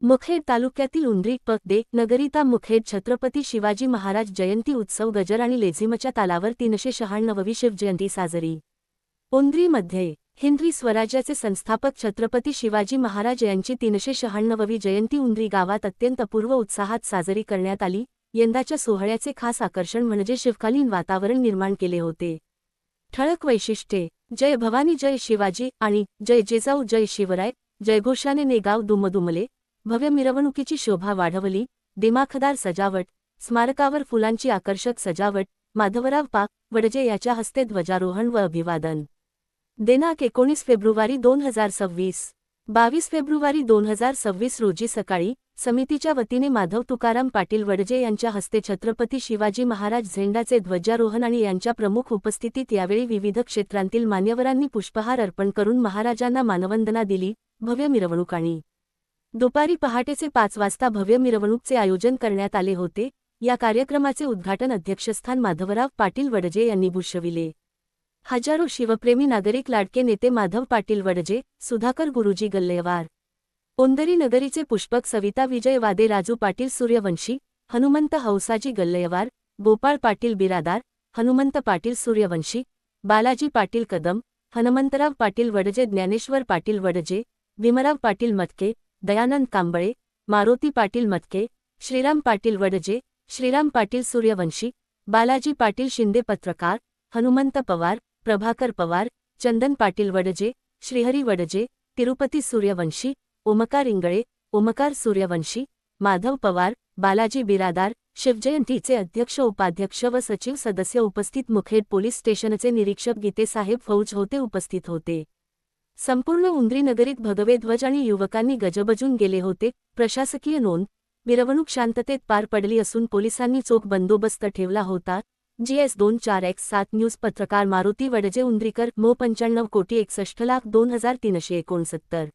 मुखेड तालुक्यातील उंद्री पक नगरीता मुखेड छत्रपती शिवाजी महाराज जयंती उत्सव गजर आणि लेझिमच्या तालावर 396वी शिवजयंती साजरी. उंद्रीमध्ये हिंद्री स्वराज्याचे संस्थापक छत्रपती शिवाजी महाराज यांची 396वी जयंती उंद्री गावात अत्यंत अपूर्व उत्साहात साजरी करण्यात आली. यंदाच्या सोहळ्याचे खास आकर्षण म्हणजे शिवकालीन वातावरण निर्माण केले होते. ठळक वैशिष्ट्ये: जय भवानी, जय शिवाजी आणि जय जिजाऊ, जय शिवराय जयघोषाने नेगाव दुमदुमले. भव्य मिरवणुकीची शोभा वाढवली. दिमाखदार सजावट, स्मारकावर फुलांची आकर्षक सजावट. माधवराव पाक वडजे याच्या हस्ते ध्वजारोहण व अभिवादन. दिनांक 19 फेब्रुवारी 2026. 22 फेब्रुवारी 2026 रोजी सकाळी समितीच्या वतीने माधव तुकाराम पाटील वडजे यांच्या हस्ते छत्रपती शिवाजी महाराज झेंडाचे ध्वजारोहण आणि यांच्या प्रमुख उपस्थितीत यावेळी विविध क्षेत्रांतील मान्यवरांनी पुष्पहार अर्पण करून महाराजांना मानवंदना दिली. भव्य मिरवणूक आणि दुपारी पहाटेचे 5 वाजता भव्य मिरवणूकचे आयोजन करण्यात आले होते. या कार्यक्रमाचे उद्घाटन अध्यक्षस्थान माधवराव पाटील वडजे यांनी भूषविले. हजारो शिवप्रेमी नागरिक, लाडके नेते माधव पाटील वडजे, सुधाकर गुरुजी गल्लेवार, उंदरी नगरीचे पुष्पक सविता विजय वादे, राजू पाटील सूर्यवंशी, हनुमंत हौसाजी गल्लेवार, गोपाळ पाटील बिरादार, हनुमंत पाटील सूर्यवंशी, बालाजी पाटील कदम, हनुमंतराव पाटील वडजे, ज्ञानेश्वर पाटील वडजे, भीमराव पाटील मतके, दयानंद कांबळे, मारुती पाटील मतके, श्रीराम पाटील वडजे, श्रीराम पाटील सूर्यवंशी, बालाजी पाटील शिंदे, पत्रकार हनुमंत पवार, प्रभाकर पवार, चंदन पाटील वडजे, श्रीहरी वडजे, तिरुपती सूर्यवंशी, ओमकार इंगळे, ओमकार सूर्यवंशी, माधव पवार, बालाजी बिरादार. शिवजयंतीचे अध्यक्ष, उपाध्यक्ष व सचिव सदस्य उपस्थित. मुखेड पोलीस स्टेशनचे निरीक्षक गीतेसाहेब फौज होते उपस्थित होते. संपूर्ण उंद्री नगरीत भगवे ध्वज आणि युवकांनी गजबजून गेले होते. प्रशासकीय नोंद: मिरवणूक शांततेत पार पडली असून पोलिसांनी चोख बंदोबस्त ठेवला होता. GS24X7 न्यूज पत्रकार मारुती वडजे, उंद्रीकर. मो. 95,61,02,369.